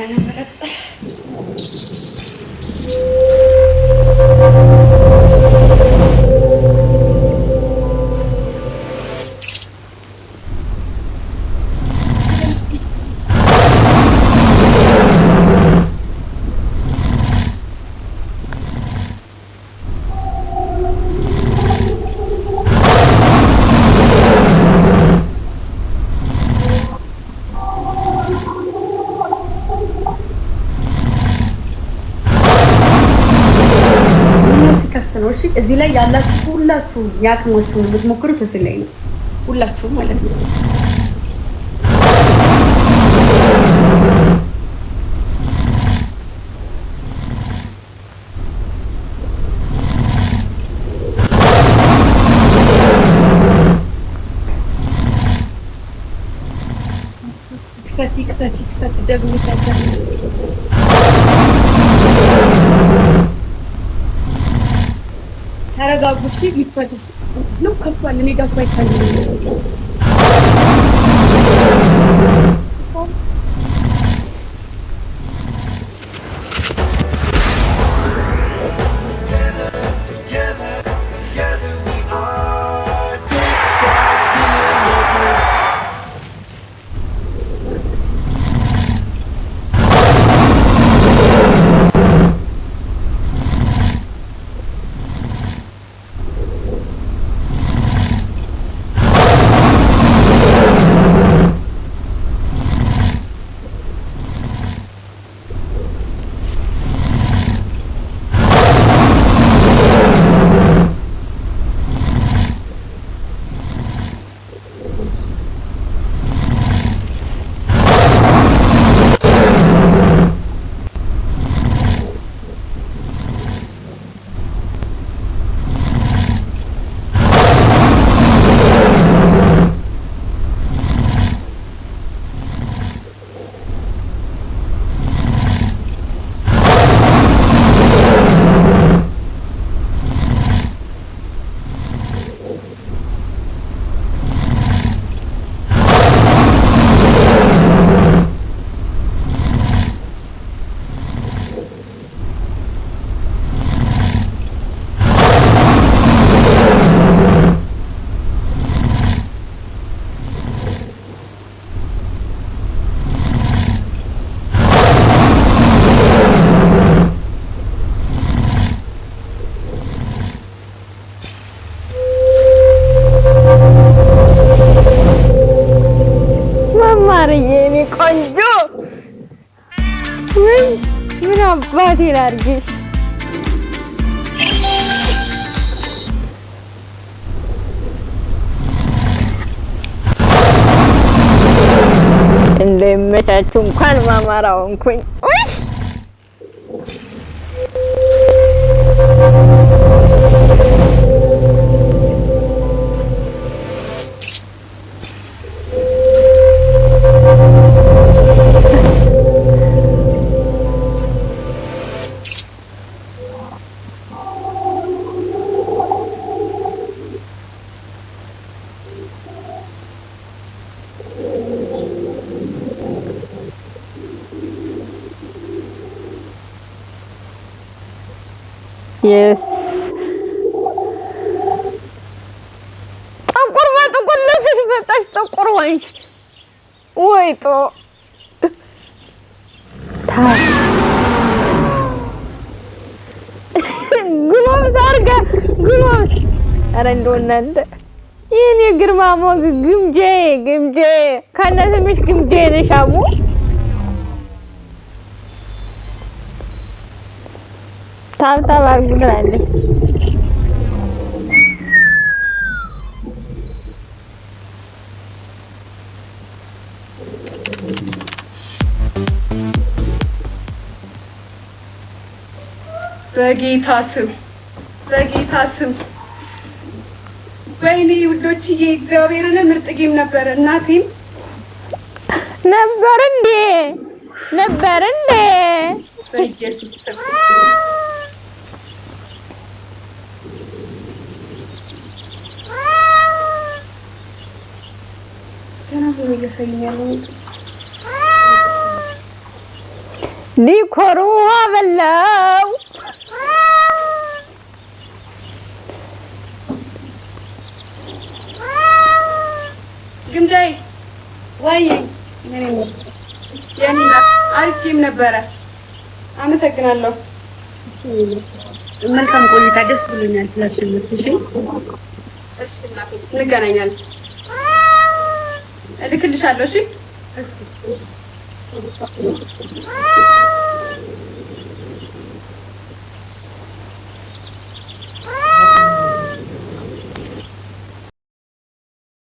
ለመረጥ ነው። እሺ እዚህ ላይ ያላችሁ ሁላችሁ ያቅማችሁን የምትሞክሩት እዚህ ላይ ነው። ሁላችሁ ማለት ነው። ክፈቲ ደግሞ ሳይከል ተረጋጉ። እሺ ሊፈትሽ ነው ከፍቷል። እኔ ጋር ቆይታኝ ቆንጆ ምን አባቴ ላድርግሽ? እንደመቻችሁ እንኳን ማማራው እንኩኝ Yes. ጠቁር በጥቁር ለስሽ በጣሽ ጠቁር ወንሽ ወይጦ ግሎብስ አርጋ ግሎብስ ኧረ እንደው እናንተ የኔ ግርማ ሞግ ግምጄ ከነስምሽ ግምጄ ነሽ አሙ ታብታብ አድርጉ ትላለች። በጌታ ስም ወይኔ ውዶችዬ እግዚአብሔርን ምርጥ ጌም ነበር። እናቴም ነበር እንዴ በኢየሱስ ስም ገና ነው እየሰየኛለሁ። ዲኮሩ አበላው ግምጃይ ወይ የኔ አሪፍ ጌም ነበረ። አመሰግናለሁ። መልካም ቆይታ። ደስ ብሎኛል ስላሸነፍሽ። እሺ እናቴ እንገናኛለን። እልክልሻለሁ። እሺ እሺ